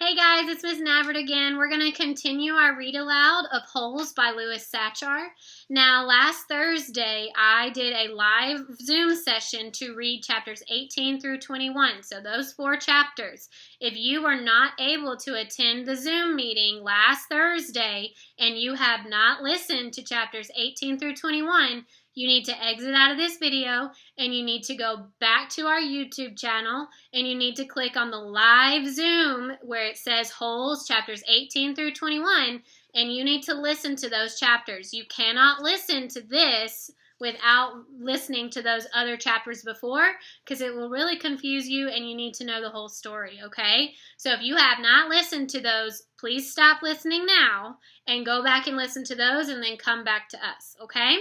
Hey guys, it's Miss Navert again. We're going to continue our read aloud of Holes by Louis Sachar. Now, last Thursday, I did a live Zoom session to read chapters 18 through 21. So those 4 chapters. If you were not able to attend the Zoom meeting last Thursday and you have not listened to chapters 18 through 21, you need to exit out of this video and you need to go back to our YouTube channel and you need to click on the live Zoom where it says Holes chapters 18 through 21 and you need to listen to those chapters. You cannot listen to this without listening to those other chapters before because it will really confuse you and you need to know the whole story, okay? So if you have not listened to those, please stop listening now and go back and listen to those and then come back to us, okay?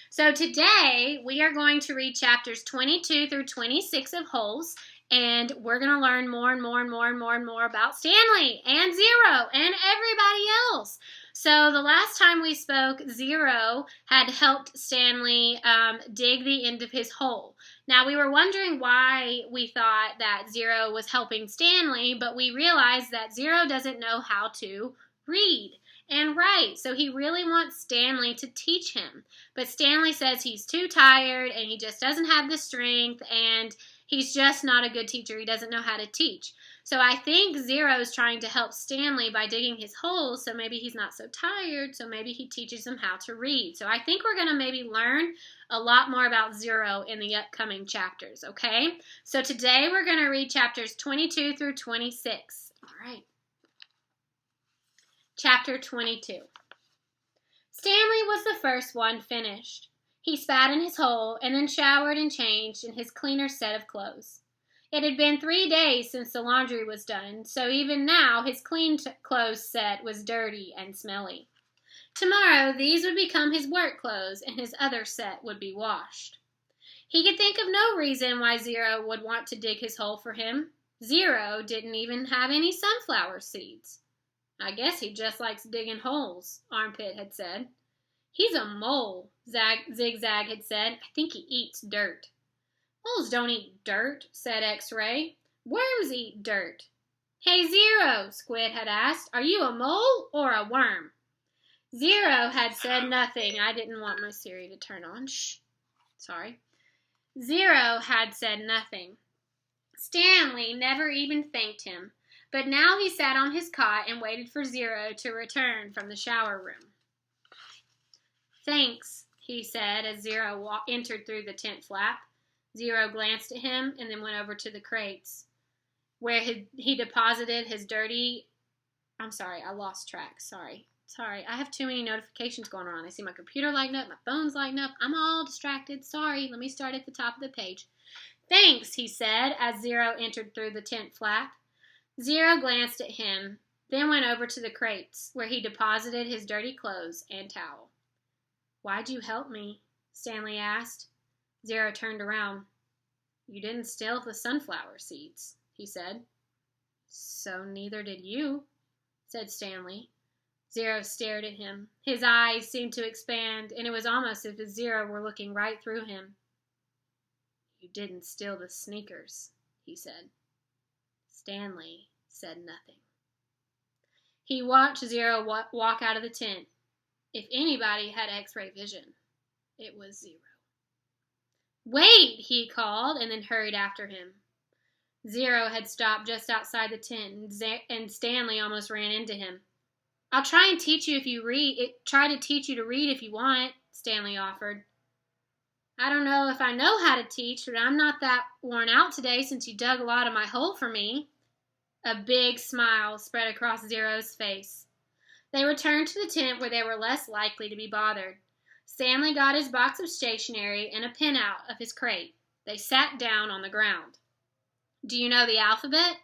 So today we are going to read chapters 22 through 26 of Holes, and we're going to learn more and more and more and more and more about Stanley and Zero and everybody else. So the last time we spoke, Zero had helped Stanley dig the end of his hole. Now, we were wondering why we thought that Zero was helping Stanley, but we realized that Zero doesn't know how to read and write, so he really wants Stanley to teach him. But Stanley says he's too tired and he just doesn't have the strength and he's just not a good teacher. He doesn't know how to teach. So I think Zero's trying to help Stanley by digging his hole, so maybe he's not so tired, so maybe he teaches him how to read. So I think we're going to maybe learn a lot more about Zero in the upcoming chapters, okay? So today we're going to read chapters 22 through 26. All right. Chapter 22. Stanley was the first one finished. He spat in his hole and then showered and changed in his cleaner set of clothes. It had been 3 days since the laundry was done, so even now his clean clothes set was dirty and smelly. Tomorrow these would become his work clothes and his other set would be washed. He could think of no reason why Zero would want to dig his hole for him. Zero didn't even have any sunflower seeds. I guess he just likes digging holes, Armpit had said. He's a mole, Zigzag had said. I think he eats dirt. Moles don't eat dirt, said X-Ray. Worms eat dirt. Hey, Zero, Squid had asked, are you a mole or a worm? Zero had said nothing. I didn't want my Siri to turn on. Shh. Sorry. Zero had said nothing. Stanley never even thanked him. But now he sat on his cot and waited for Zero to return from the shower room. Thanks, he said as Zero entered through the tent flap. Zero glanced at him and then went over to the crates, where he deposited his dirty... I'm sorry, I lost track. Sorry, I have too many notifications going on. I see my computer lighting up, my phone's lighting up. I'm all distracted. Sorry, let me start at the top of the page. Thanks, he said as Zero entered through the tent flap. Zero glanced at him, then went over to the crates, where he deposited his dirty clothes and towel. Why'd you help me? Stanley asked. Zero turned around. You didn't steal the sunflower seeds, he said. So neither did you, said Stanley. Zero stared at him. His eyes seemed to expand, and it was almost as if Zero were looking right through him. You didn't steal the sneakers, he said. Stanley said nothing. He watched Zero walk out of the tent. If anybody had X-ray vision, it was Zero. Wait, he called, and then hurried after him. Zero had stopped just outside the tent, and Stanley almost ran into him. I'll try and teach you if you read. Try to teach you to read if you want, Stanley offered. I don't know if I know how to teach, but I'm not that worn out today since you dug a lot of my hole for me. A big smile spread across Zero's face. They returned to the tent where they were less likely to be bothered. Stanley got his box of stationery and a pen out of his crate. They sat down on the ground. Do you know the alphabet?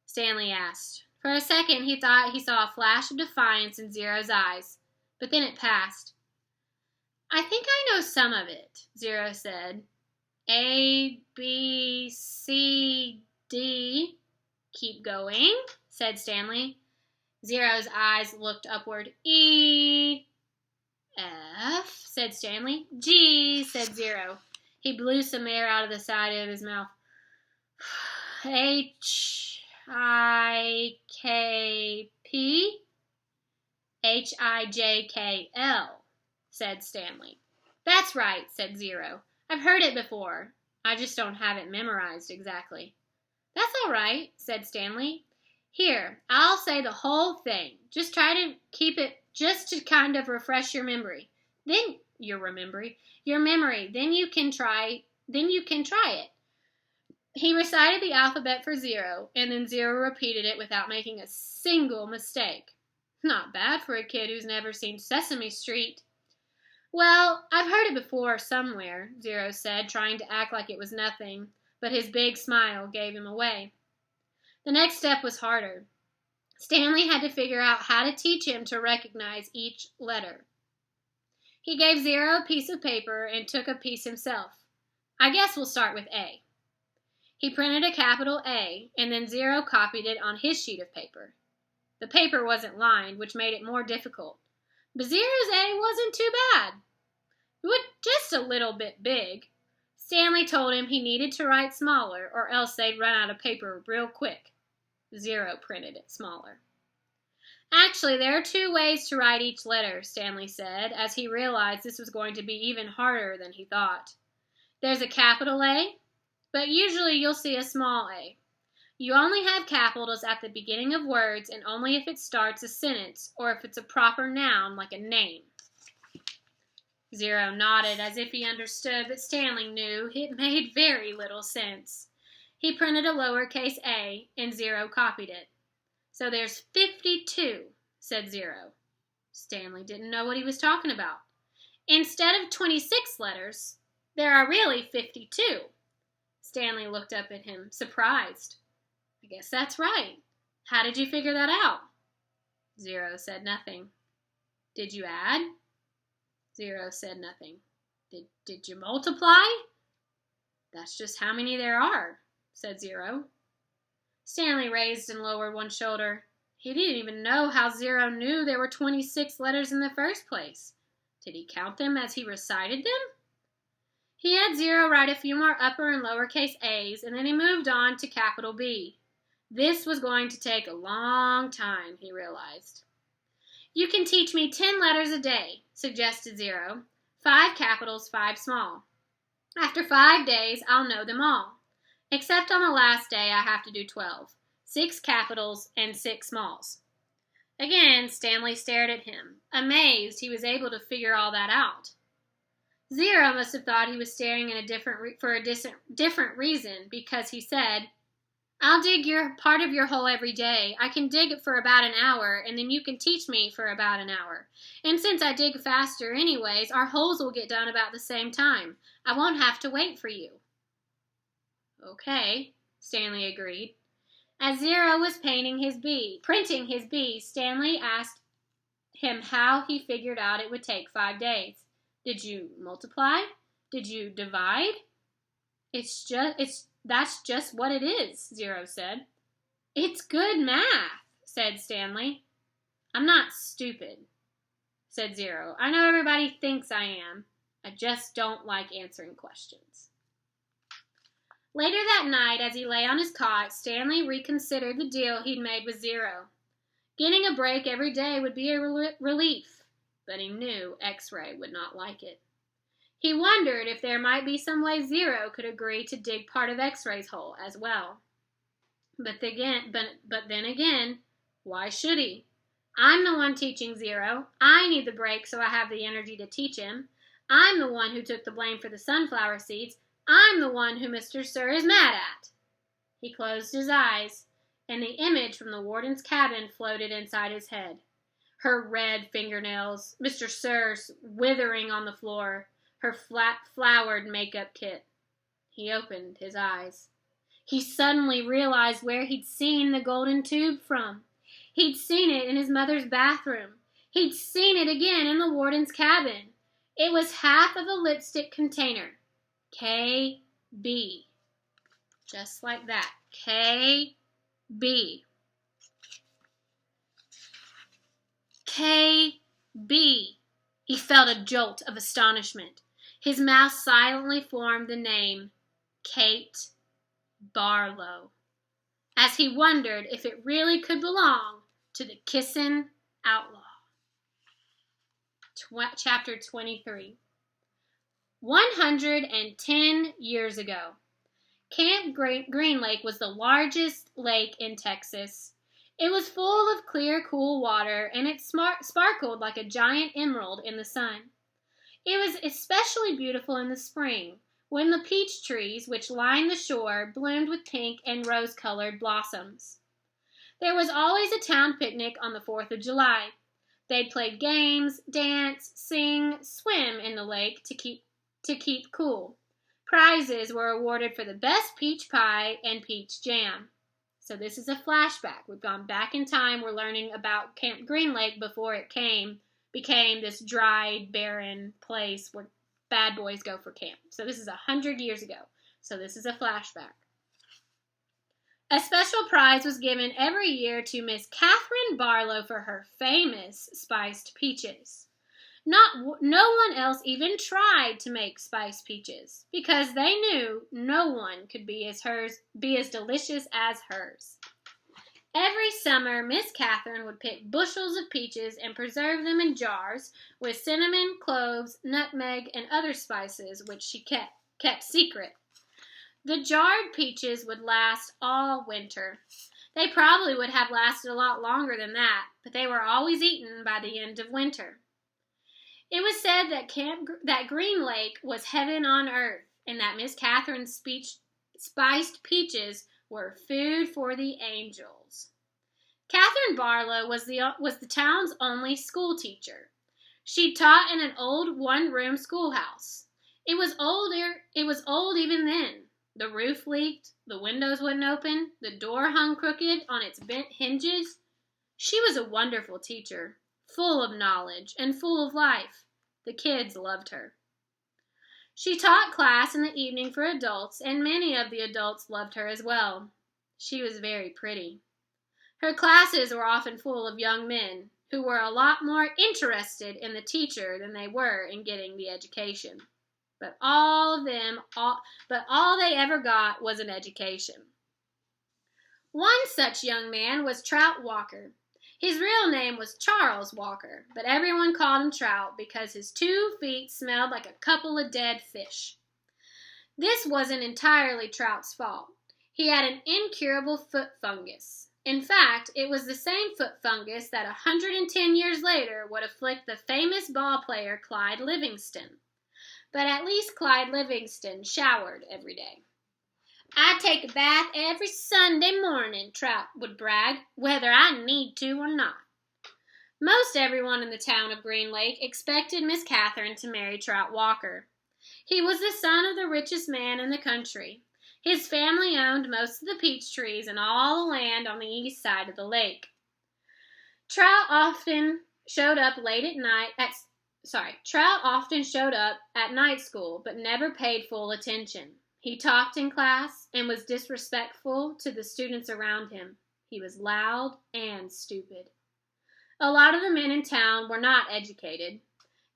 Stanley asked. For a second, he thought he saw a flash of defiance in Zero's eyes, but then it passed. I think I know some of it, Zero said. A, B, C, D. Keep going, said Stanley. Zero's eyes looked upward. E, F, said Stanley. G, said Zero. He blew some air out of the side of his mouth. H, Hikpl, said Stanley. That's right, said Zero. I've heard it before. I just don't have it memorized exactly. That's all right, said Stanley. Here, I'll say the whole thing. Just try to keep it, just to kind of refresh your memory. Then your memory. Then you can try it. He recited the alphabet for Zero, and then Zero repeated it without making a single mistake. Not bad for a kid who's never seen Sesame Street. Well, I've heard it before somewhere, Zero said, trying to act like it was nothing, but his big smile gave him away. The next step was harder. Stanley had to figure out how to teach him to recognize each letter. He gave Zero a piece of paper and took a piece himself. I guess we'll start with A. He printed a capital A, and then Zero copied it on his sheet of paper. The paper wasn't lined, which made it more difficult. But Zero's A wasn't too bad. It was just a little bit big. Stanley told him he needed to write smaller, or else they'd run out of paper real quick. Zero printed it smaller. Actually, there are 2 ways to write each letter, Stanley said, as he realized this was going to be even harder than he thought. There's a capital A, but usually you'll see a small a. You only have capitals at the beginning of words and only if it starts a sentence or if it's a proper noun like a name. Zero nodded as if he understood, but Stanley knew it made very little sense. He printed a lowercase a, and Zero copied it. So there's 52, said Zero. Stanley didn't know what he was talking about. Instead of 26 letters, there are really 52. Stanley looked up at him, surprised. I guess that's right. How did you figure that out? Zero said nothing. Did you add? Zero said nothing. Did you multiply? That's just how many there are, said Zero. Stanley raised and lowered one shoulder. He didn't even know how Zero knew there were 26 letters in the first place. Did he count them as he recited them? He had Zero write a few more upper and lowercase a's, and then he moved on to capital B. This was going to take a long time, he realized. You can teach me 10 letters a day, suggested Zero. 5 capitals, 5 small. After 5 days, I'll know them all. Except on the last day, I have to do 12. 6 capitals and 6 smalls. Again, Stanley stared at him, amazed he was able to figure all that out. Zero must have thought he was staring for a different reason, because he said, I'll dig your part of your hole every day. I can dig it for about an hour, and then you can teach me for about an hour. And since I dig faster anyways, our holes will get done about the same time. I won't have to wait for you. Okay, Stanley agreed. As Zero was printing his B, Stanley asked him how he figured out it would take 5 days. Did you multiply? Did you divide? That's just what it is, Zero said. It's good math, said Stanley. I'm not stupid, said Zero. I know everybody thinks I am. I just don't like answering questions. Later that night, as he lay on his cot, Stanley reconsidered the deal he'd made with Zero. Getting a break every day would be a relief, but he knew X-Ray would not like it. He wondered if there might be some way Zero could agree to dig part of X-Ray's hole as well. But then again, why should he? I'm the one teaching Zero. I need the break so I have the energy to teach him. I'm the one who took the blame for the sunflower seeds. I'm the one who Mr. Sir is mad at. He closed his eyes, and the image from the warden's cabin floated inside his head. Her red fingernails, Mr. Sir's withering on the floor, her flowered makeup kit. He opened his eyes. He suddenly realized where he'd seen the golden tube from. He'd seen it in his mother's bathroom. He'd seen it again in the warden's cabin. It was half of a lipstick container. K.B. Just like that. K.B. K.B. He felt a jolt of astonishment. His mouth silently formed the name, Kate Barlow. as he wondered if it really could belong to the kissin' outlaw. Chapter 23. 110 years ago, Camp Green Lake was the largest lake in Texas. It was full of clear, cool water, and it sparkled like a giant emerald in the sun. It was especially beautiful in the spring, when the peach trees, which lined the shore, bloomed with pink and rose-colored blossoms. There was always a town picnic on the 4th of July. They'd play games, dance, sing, swim in the lake to keep cool. Prizes were awarded for the best peach pie and peach jam. So this is a flashback. We've gone back in time. We're learning about Camp Green Lake before it became this dry, barren place where bad boys go for camp. So this is 100 years ago. So this is a flashback. A special prize was given every year to Miss Catherine Barlow for her famous spiced peaches. No one else even tried to make spiced peaches because they knew no one could be as delicious as hers. Every summer, Miss Catherine would pick bushels of peaches and preserve them in jars with cinnamon, cloves, nutmeg, and other spices, which she kept secret. The jarred peaches would last all winter. They probably would have lasted a lot longer than that, but they were always eaten by the end of winter. It was said that Green Lake was heaven on earth, and that Miss Catherine's spiced peaches were food for the angels. Catherine Barlow was the town's only school teacher. She taught in an old one-room schoolhouse. It was old even then. The roof leaked, the windows wouldn't open, the door hung crooked on its bent hinges. She was a wonderful teacher, full of knowledge and full of life. The kids loved her. She taught class in the evening for adults, and many of the adults loved her as well. She was very pretty. Her classes were often full of young men who were a lot more interested in the teacher than they were in getting the education. But all they ever got was an education. One such young man was Trout Walker. His real name was Charles Walker, but everyone called him Trout because his 2 feet smelled like a couple of dead fish. This wasn't entirely Trout's fault. He had an incurable foot fungus. In fact, it was the same foot fungus that 110 years later would afflict the famous ball player Clyde Livingston. But at least Clyde Livingston showered every day. "I take a bath every Sunday morning," Trout would brag, "whether I need to or not." Most everyone in the town of Green Lake expected Miss Catherine to marry Trout Walker. He was the son of the richest man in the country. His family owned most of the peach trees and all the land on the east side of the lake. Trout often showed up at night school, but never paid full attention. He talked in class and was disrespectful to the students around him. He was loud and stupid. A lot of the men in town were not educated.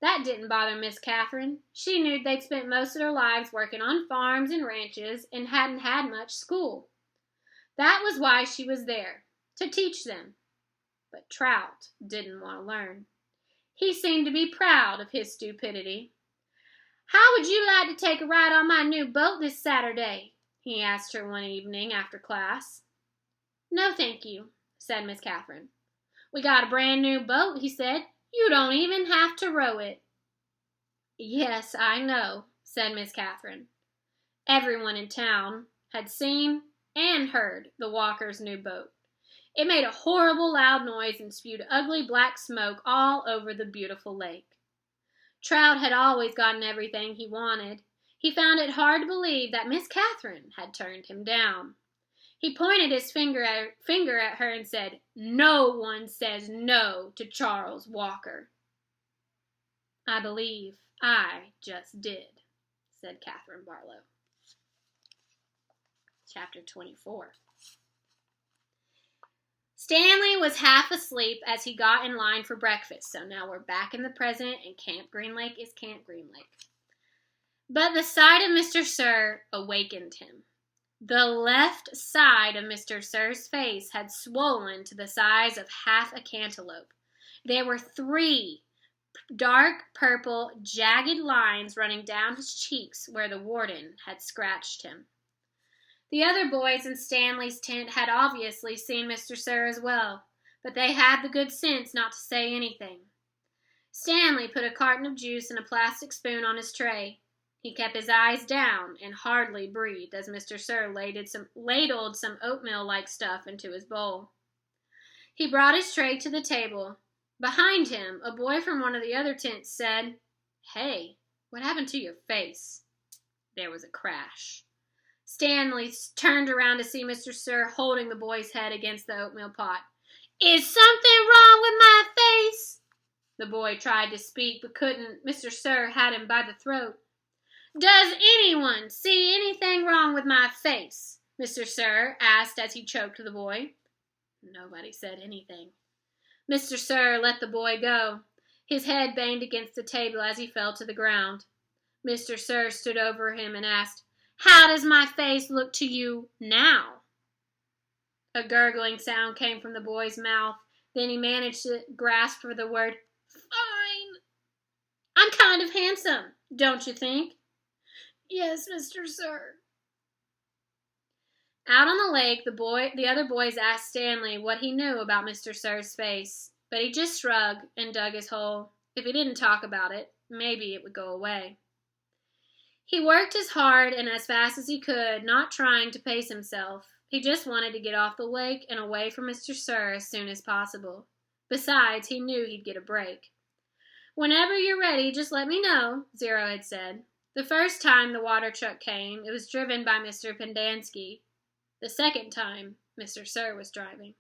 That didn't bother Miss Catherine. She knew they'd spent most of their lives working on farms and ranches and hadn't had much school. That was why she was there, to teach them. But Trout didn't want to learn. He seemed to be proud of his stupidity. "How would you like to take a ride on my new boat this Saturday?" he asked her one evening after class. "No, thank you," said Miss Catherine. "We got a brand new boat," he said. "You don't even have to row it." "Yes, I know," said Miss Catherine. Everyone in town had seen and heard the Walkers' new boat. It made a horrible loud noise and spewed ugly black smoke all over the beautiful lake. Trout had always gotten everything he wanted. He found it hard to believe that Miss Catherine had turned him down. He pointed his finger at her and said, "No one says no to Charles Walker." "I believe I just did," said Catherine Barlow. Chapter 24. Stanley was half asleep as he got in line for breakfast, so now we're back in the present, and Camp Green Lake is Camp Green Lake. But the sight of Mr. Sir awakened him. The left side of Mr. Sir's face had swollen to the size of half a cantaloupe. There were 3 dark purple, jagged lines running down his cheeks where the warden had scratched him. The other boys in Stanley's tent had obviously seen Mr. Sir as well, but they had the good sense not to say anything. Stanley put a carton of juice and a plastic spoon on his tray. He kept his eyes down and hardly breathed as Mr. Sir ladled some oatmeal-like stuff into his bowl. He brought his tray to the table. Behind him, a boy from one of the other tents said, "Hey, what happened to your face?" There was a crash. Stanley turned around to see Mr. Sir holding the boy's head against the oatmeal pot. "Is something wrong with my face?" The boy tried to speak but couldn't. Mr. Sir had him by the throat. "Does anyone see anything wrong with my face?" Mr. Sir asked as he choked the boy. Nobody said anything. Mr. Sir let the boy go. His head banged against the table as he fell to the ground. Mr. Sir stood over him and asked, "How does my face look to you now?" A gurgling sound came from the boy's mouth. Then he managed to grasp for the word, "Fine." "I'm kind of handsome, don't you think?" "Yes, Mr. Sir." Out on the lake, the other boys asked Stanley what he knew about Mr. Sir's face, but he just shrugged and dug his hole. If he didn't talk about it, maybe it would go away. He worked as hard and as fast as he could, not trying to pace himself. He just wanted to get off the lake and away from Mr. Sir as soon as possible. Besides, he knew he'd get a break. "Whenever you're ready, just let me know," Zero had said. The first time the water truck came, it was driven by Mr. Pendanski. The second time, Mr. Sir was driving.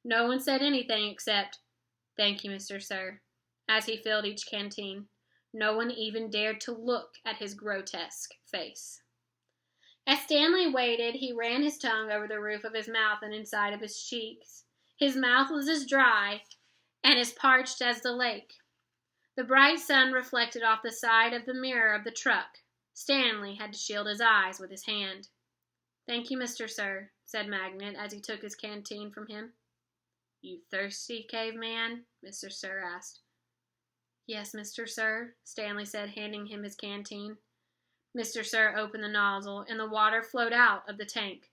No one said anything except, "Thank you, Mr. Sir," as he filled each canteen. No one even dared to look at his grotesque face. As Stanley waited, he ran his tongue over the roof of his mouth and inside of his cheeks. His mouth was as dry and as parched as the lake. The bright sun reflected off the side of the mirror of the truck. Stanley had to shield his eyes with his hand. "Thank you, Mr. Sir," said Magnet as he took his canteen from him. "You thirsty, caveman?" Mr. Sir asked. "Yes, Mr. Sir," Stanley said, handing him his canteen. Mr. Sir opened the nozzle, and the water flowed out of the tank.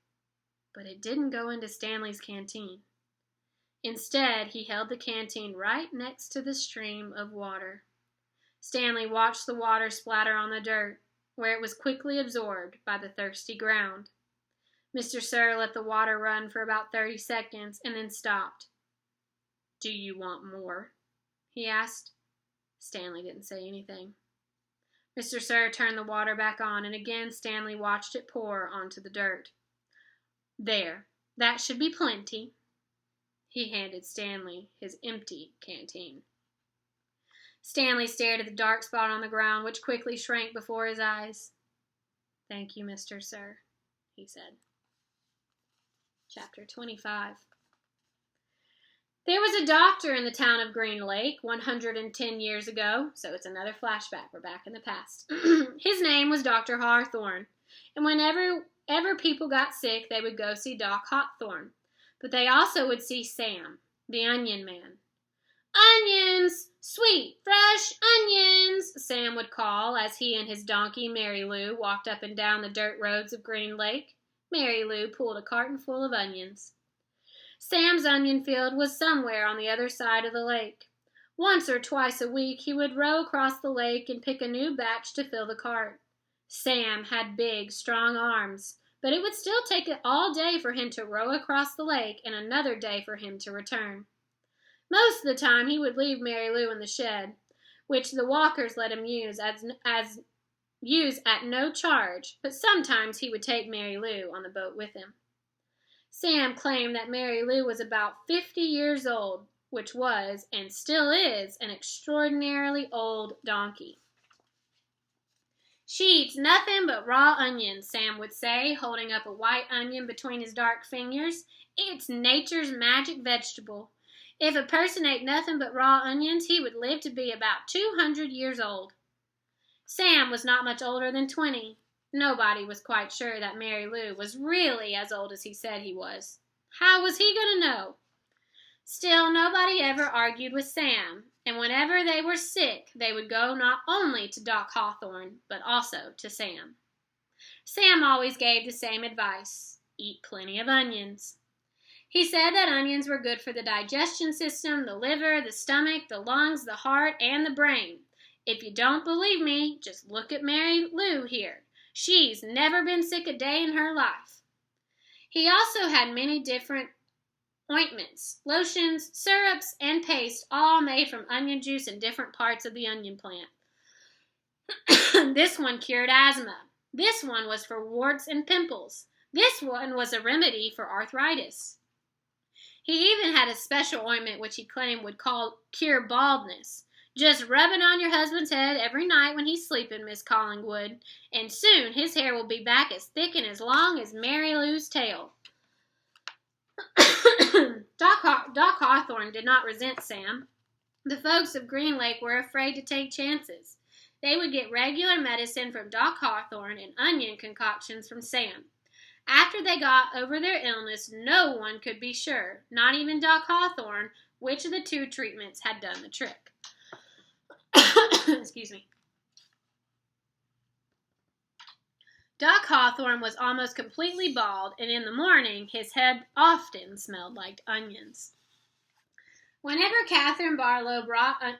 But it didn't go into Stanley's canteen. Instead, he held the canteen right next to the stream of water. Stanley watched the water splatter on the dirt, where it was quickly absorbed by the thirsty ground. Mr. Sir let the water run for about 30 seconds and then stopped. "Do you want more?" he asked. Stanley didn't say anything. Mr. Sir turned the water back on, and again Stanley watched it pour onto the dirt. "There, that should be plenty." He handed Stanley his empty canteen. Stanley stared at the dark spot on the ground, which quickly shrank before his eyes. "Thank you, Mr. Sir," he said. Chapter 25. There was a doctor in the town of Green Lake 110 years ago, so it's another flashback. We're back in the past. His name was Dr. Hawthorne, and whenever people got sick, they would go see Doc Hawthorne. But they also would see Sam, the onion man. "Onions! Sweet, fresh onions!" Sam would call as he and his donkey, Mary Lou, walked up and down the dirt roads of Green Lake. Mary Lou pulled a carton full of onions. Sam's onion field was somewhere on the other side of the lake. Once or twice a week, he would row across the lake and pick a new batch to fill the cart. Sam had big, strong arms, but it would still take all day for him to row across the lake and another day for him to return. Most of the time, he would leave Mary Lou in the shed, which the walkers let him use at no charge, but sometimes he would take Mary Lou on the boat with him. Sam claimed that Mary Lou was about 50 years old, which was, and still is, an extraordinarily old donkey. "She eats nothing but raw onions," Sam would say, holding up a white onion between his dark fingers. "It's nature's magic vegetable. If a person ate nothing but raw onions, he would live to be about 200 years old." Sam was not much older than 20. Nobody was quite sure that Mary Lou was really as old as he said he was. How was he going to know? Still, nobody ever argued with Sam, and whenever they were sick, they would go not only to Doc Hawthorne, but also to Sam. Sam always gave the same advice: eat plenty of onions. He said that onions were good for the digestion system, the liver, the stomach, the lungs, the heart, and the brain. If you don't believe me, just look at Mary Lou here. She's never been sick a day in her life. He also had many different ointments, lotions, syrups, and paste, all made from onion juice and different parts of the onion plant. This one cured asthma. This one was for warts and pimples. This one was a remedy for arthritis. He even had a special ointment which he claimed would cure baldness. Just rub it on your husband's head every night when he's sleeping, Miss Collingwood, and soon his hair will be back as thick and as long as Mary Lou's tail. Doc Hawthorne did not resent Sam. The folks of Green Lake were afraid to take chances. They would get regular medicine from Doc Hawthorne and onion concoctions from Sam. After they got over their illness, no one could be sure, not even Doc Hawthorne, which of the two treatments had done the trick. Excuse me. Doc Hawthorne was almost completely bald, and in the morning his head often smelled like onions. Whenever Catherine Barlow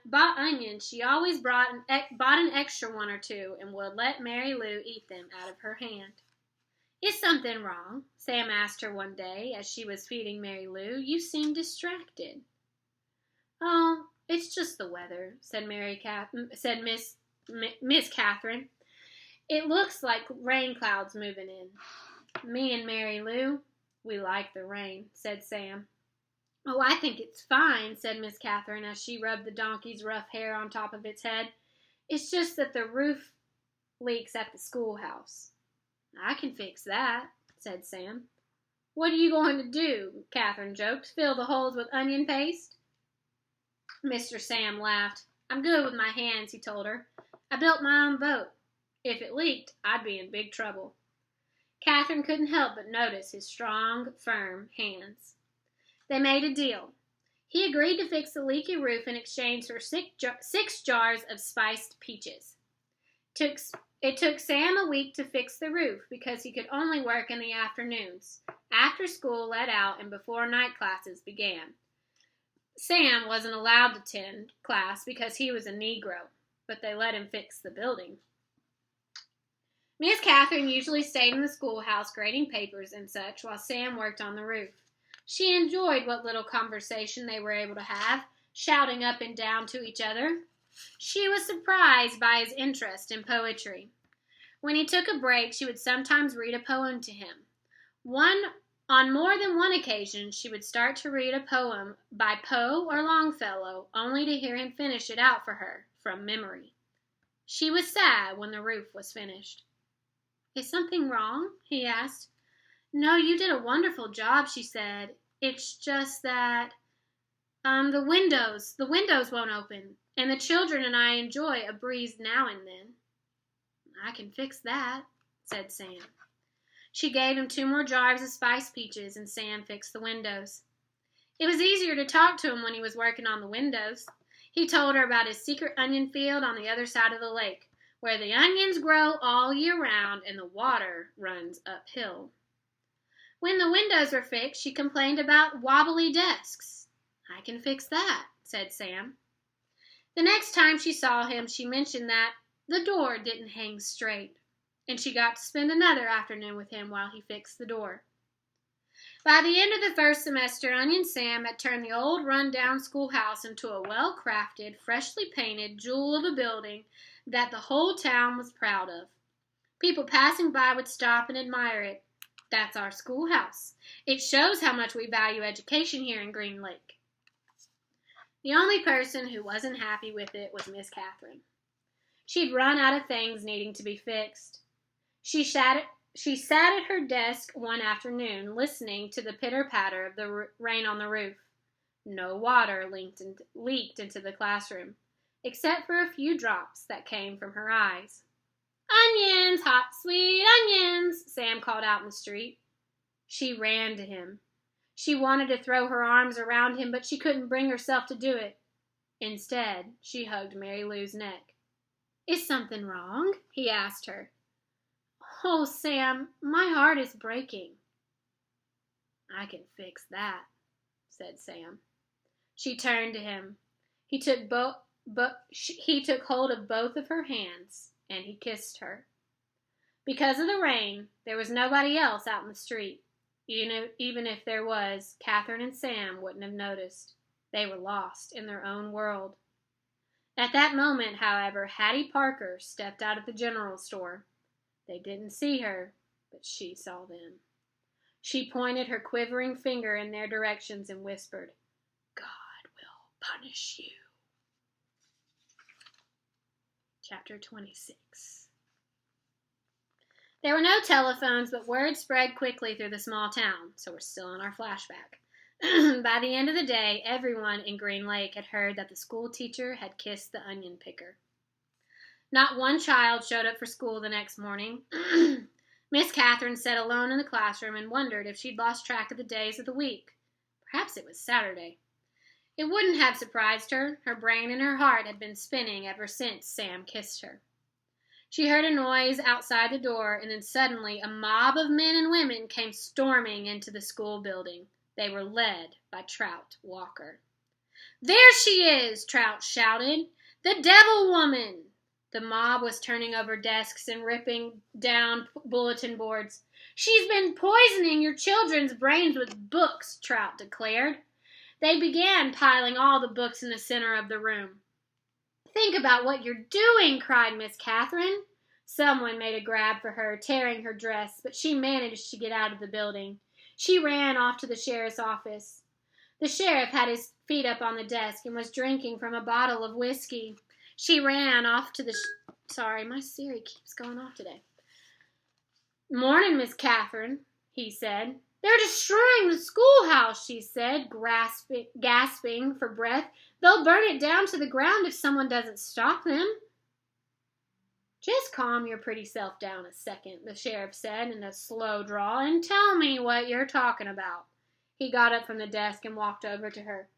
bought onions, she always bought an extra one or two and would let Mary Lou eat them out of her hand. "Is something wrong?" Sam asked her one day as she was feeding Mary Lou. "You seem distracted." "Oh, it's just the weather," said Miss Catherine. "It looks like rain clouds moving in." "Me and Mary Lou, we like the rain," said Sam. "Oh, I think it's fine," said Miss Catherine as she rubbed the donkey's rough hair on top of its head. "It's just that the roof leaks at the schoolhouse." "I can fix that," said Sam. "What are you going to do?" Catherine joked. "Fill the holes with onion paste?" Mr. Sam laughed. "I'm good with my hands," he told her. "I built my own boat. If it leaked, I'd be in big trouble." Catherine couldn't help but notice his strong, firm hands. They made a deal. He agreed to fix the leaky roof in exchange for 6 jars of spiced peaches. It took Sam a week to fix the roof because he could only work in the afternoons, after school let out and before night classes began. Sam wasn't allowed to attend class because he was a Negro, but they let him fix the building. Miss Catherine usually stayed in the schoolhouse grading papers and such while Sam worked on the roof. She enjoyed what little conversation they were able to have, shouting up and down to each other. She was surprised by his interest in poetry. When he took a break, she would sometimes read a poem to him. On more than one occasion, she would start to read a poem by Poe or Longfellow, only to hear him finish it out for her, from memory. She was sad when the roof was finished. "Is something wrong?" he asked. "No, you did a wonderful job," she said. "It's just that, the windows won't open, and the children and I enjoy a breeze now and then." "I can fix that," said Sam. She gave him 2 more jars of spiced peaches, and Sam fixed the windows. It was easier to talk to him when he was working on the windows. He told her about his secret onion field on the other side of the lake, where the onions grow all year round and the water runs uphill. When the windows were fixed, she complained about wobbly desks. "I can fix that," said Sam. The next time she saw him, she mentioned that the door didn't hang straight, and she got to spend another afternoon with him while he fixed the door. By the end of the first semester, Onion Sam had turned the old run-down schoolhouse into a well-crafted, freshly painted jewel of a building that the whole town was proud of. People passing by would stop and admire it. "That's our schoolhouse. It shows how much we value education here in Green Lake." The only person who wasn't happy with it was Miss Catherine. She'd run out of things needing to be fixed. She sat at her desk one afternoon, listening to the pitter-patter of the rain on the roof. No water leaked into the classroom, except for a few drops that came from her eyes. "Onions, hot, sweet onions," Sam called out in the street. She ran to him. She wanted to throw her arms around him, but she couldn't bring herself to do it. Instead, she hugged Mary Lou's neck. "Is something wrong?" he asked her. "Oh, Sam, my heart is breaking." "I can fix that," said Sam. She turned to him. He took hold of both of her hands, and he kissed her. Because of the rain, there was nobody else out in the street. Even if there was, Catherine and Sam wouldn't have noticed. They were lost in their own world. At that moment, however, Hattie Parker stepped out of the general store. They didn't see her, but she saw them. She pointed her quivering finger in their directions and whispered, "God will punish you." Chapter 26. There were no telephones, but word spread quickly through the small town, so we're still in our flashback. By the end of the day, everyone in Green Lake had heard that the school teacher had kissed the onion picker. Not one child showed up for school the next morning. Miss Catherine sat alone in the classroom and wondered if she'd lost track of the days of the week. Perhaps it was Saturday. It wouldn't have surprised her. Her brain and her heart had been spinning ever since Sam kissed her. She heard a noise outside the door, and then suddenly a mob of men and women came storming into the school building. They were led by Trout Walker. "There she is!" Trout shouted. "The devil woman!" The mob was turning over desks and ripping down bulletin boards. "She's been poisoning your children's brains with books," Trout declared. They began piling all the books in the center of the room. "Think about what you're doing," cried Miss Catherine. Someone made a grab for her, tearing her dress, but she managed to get out of the building. She ran off to the sheriff's office. The sheriff had his feet up on the desk and was drinking from a bottle of whiskey. She ran off to the... Sorry, my Siri keeps going off today. "Morning, Miss Catherine," he said. "They're destroying the schoolhouse," she said, gasping for breath. "They'll burn it down to the ground if someone doesn't stop them." "Just calm your pretty self down a second," the sheriff said in a slow drawl, "and tell me what you're talking about." He got up from the desk and walked over to her.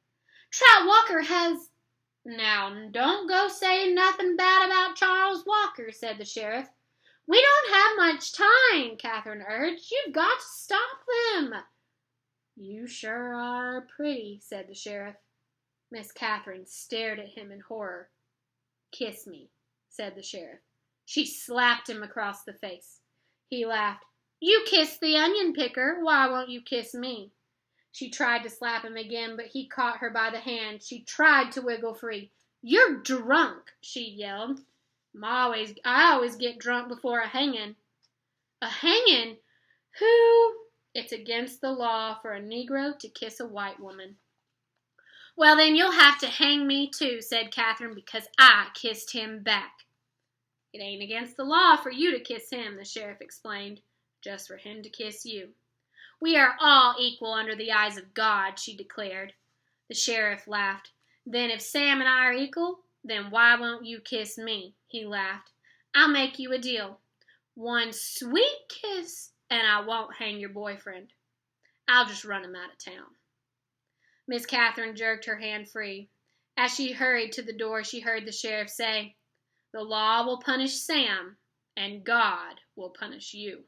"Trout Walker has..." "Now, don't go saying nothing bad about Charles Walker," said the sheriff. "We don't have much time," Catherine urged. "You've got to stop them." "You sure are pretty," said the sheriff. Miss Catherine stared at him in horror. "Kiss me," said the sheriff. She slapped him across the face. He laughed. "You kissed the onion picker. Why won't you kiss me?" She tried to slap him again, but he caught her by the hand. She tried to wiggle free. "You're drunk," she yelled. I always get drunk before a hanging." "A hanging? Who?" "It's against the law for a Negro to kiss a white woman." "Well, then you'll have to hang me too," said Catherine, "because I kissed him back." "It ain't against the law for you to kiss him," the sheriff explained. "Just for him to kiss you." "We are all equal under the eyes of God," she declared. The sheriff laughed. "Then if Sam and I are equal, then why won't you kiss me?" He laughed. "I'll make you a deal. One sweet kiss, and I won't hang your boyfriend. I'll just run him out of town." Miss Catherine jerked her hand free. As she hurried to the door, she heard the sheriff say, "The law will punish Sam, and God will punish you."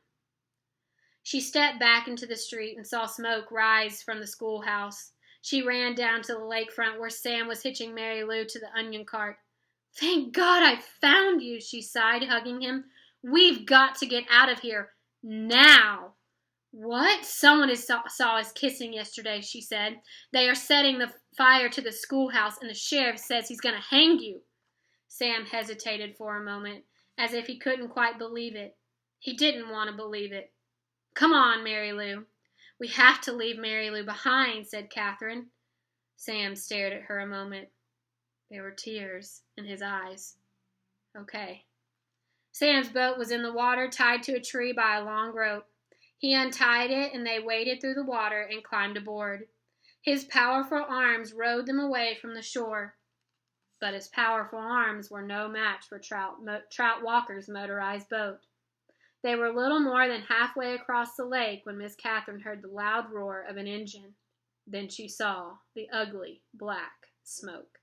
She stepped back into the street and saw smoke rise from the schoolhouse. She ran down to the lakefront where Sam was hitching Mary Lou to the onion cart. "Thank God I found you," she sighed, hugging him. "We've got to get out of here. Now." "What? Someone saw us kissing yesterday," she said. "They are setting the fire to the schoolhouse, and the sheriff says he's going to hang you." Sam hesitated for a moment, as if he couldn't quite believe it. He didn't want to believe it. "Come on, Mary Lou." "We have to leave Mary Lou behind," said Catherine. Sam stared at her a moment. There were tears in his eyes. "Okay." Sam's boat was in the water, tied to a tree by a long rope. He untied it, and they waded through the water and climbed aboard. His powerful arms rowed them away from the shore. but his powerful arms were no match for Trout Walker's motorized boat. They were little more than halfway across the lake when Miss Catherine heard the loud roar of an engine. Then she saw the ugly, black smoke.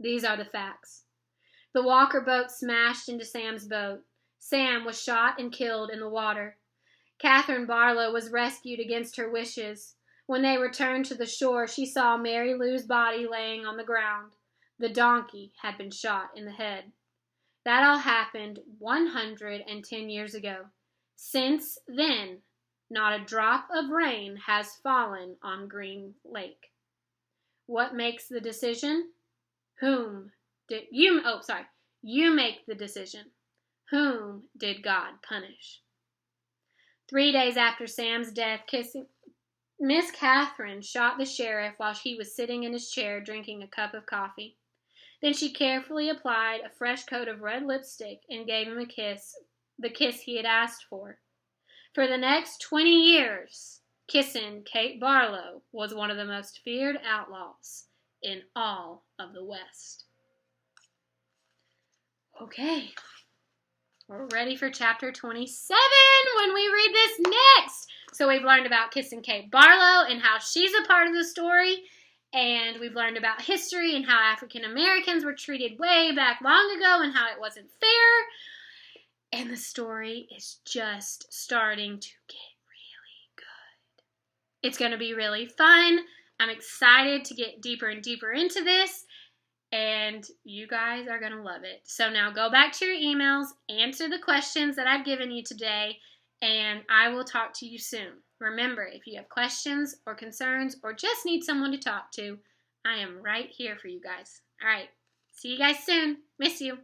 These are the facts. The Walker boat smashed into Sam's boat. Sam was shot and killed in the water. Catherine Barlow was rescued against her wishes. When they returned to the shore, she saw Mary Lou's body laying on the ground. The donkey had been shot in the head. That all happened 110 years ago. Since then, not a drop of rain has fallen on Green Lake. What makes the decision? You make the decision. Whom did God punish? 3 days after Sam's death, Miss Catherine shot the sheriff while he was sitting in his chair drinking a cup of coffee. Then she carefully applied a fresh coat of red lipstick and gave him a kiss, the kiss he had asked for. For the next 20 years, Kissin' Kate Barlow was one of the most feared outlaws in all of the West. Okay, we're ready for chapter 27 when we read this next. So we've learned about Kissin' Kate Barlow and how she's a part of the story. And we've learned about history and how African Americans were treated way back long ago and how it wasn't fair. And the story is just starting to get really good. It's going to be really fun. I'm excited to get deeper and deeper into this. And you guys are going to love it. So now go back to your emails, answer the questions that I've given you today, and I will talk to you soon. Remember, if you have questions or concerns or just need someone to talk to, I am right here for you guys. All right. See you guys soon. Miss you.